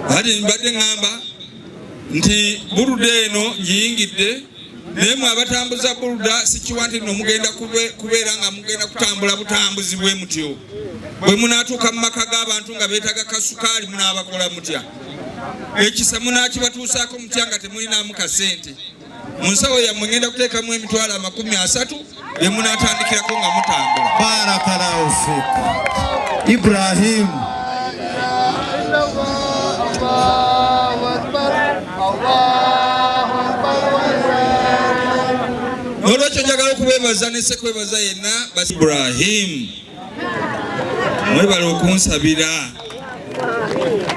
Hadi mbadde ngamba nti buluda eno ngiyingidde naye abatambuza buluda sikiwanti nno mugenda kubeera nga mugenda kutambula butambuzi bwe mutyo. Bwe munaatuuka mu maka g'abantu nga beetaga kasukaali munaabakola mutya? Ekisa munaakibatuusaako mutya nga temulinaamu kasente? Mu nsawo yammwe ngenda kuteekamu emitwalo 30 bye munaatandikirako nga mutambula. Barakallahu fik. Ibrahim. Nolwekyo njagala okubeebaza ne sekwebaza yenna basi Ibrahim. Mwebale okunsabira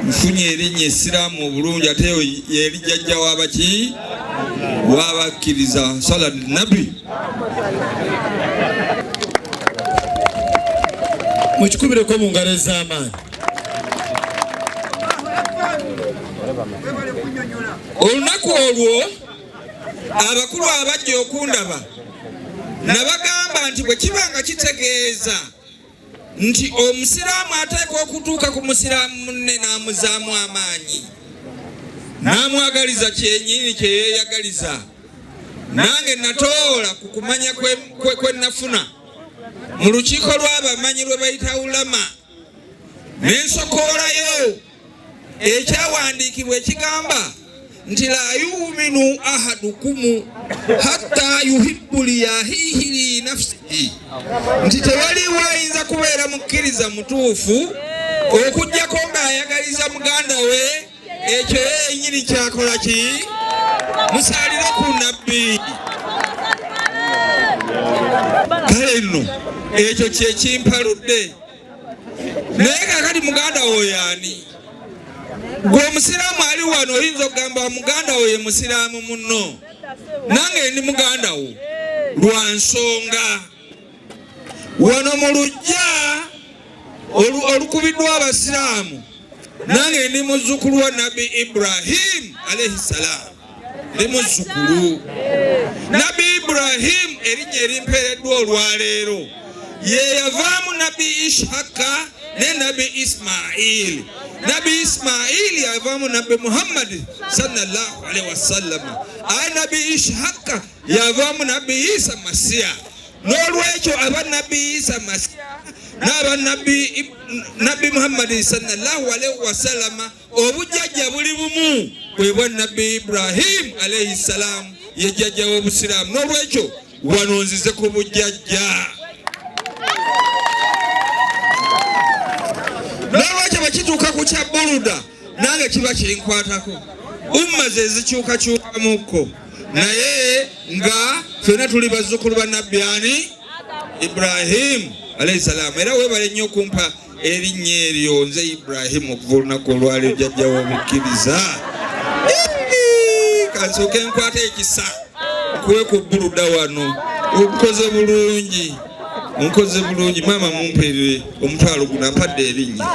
nfunye erinnya essiraamu obulungi ate yeri jjajja w'abaki w'abakkiriza sala nabi. Mukikubireko mu ngalo ez'amaanyi. Olunaku olwo abakulu abajja okundaba nabagamba nti bwe kiba nga kitegeeza nti omusiraamu ateekwa okutuuka ku musiraamu munne n'amuzaamu amaanyi n'amwagaliza kyenyini kye yeeyagaliza, nange natoola ku kumanya kwe nafuna mu lukiiko lw'abamanyi lwe bayita ulama ne nsokoolayo ekyawandiikibwa ekigamba nti la yuminu ahadukumu hatta yuhibbu liyahihi li nafsihi, nti tewaliwo ayinza kubeera mukkiriza mutuufu okuggyako ng'ayagaliza muganda we, ekyo yennyini kyakola ki? Musaalire ku nabbi. Kale nno ekyo kye kimpaludde. Naye kaakati muganda wo y'ani? Gwe omusiraamu ali wano oyinza okugamba muganda wo ye musiraamu munno, nange ndi muganda wo lwa nsonga. Wano mu luggya olukubiddwa abasiraamu nange ndi muzzukulu wa Nabbi Ibrahim alayhi salaam. Ndi muzzukulu Nabbi Ibrahim, erinnya erimpeereddwa olwaleero ye yavaamu Nabbi Ishaka ne Nabbi Ismail. Nabbi Ismail yavaamu Nabbi Muhammad sallallahu alaihi wasallam. Nabbi Ishaka yavaamu Nabbi Isa Masiya. N'olwekyo aba Nabbi Isa Masiya n'aba Nabbi Muhammad sallallahu alaihi wasallam obujjajja buli bumu bwe bwa Nabbi Ibrahim alayhi salam ye jjajja w'obusiraamu. N'olwekyo wano nzize ku bujjajja. N'olwekyo bakituuka ku kya buluda nange kiba kinkwatako. Umma ze zikyukakyukamukko naye nga ffenna tuli bazzukulu ba Nabbi ani? Ibrahim alayhi salaam. Era weebale nnyo okumpa erinnya eryo nze Ibrahim okuva olunaku olwaleero jjajja w'omukkiriza. Kansooke nkwata ekisa kuwe ku buluda wano. Obukoze bulungi. Onkoze bulungi maama, mumpeere omutwalo guno ampadde erinnya.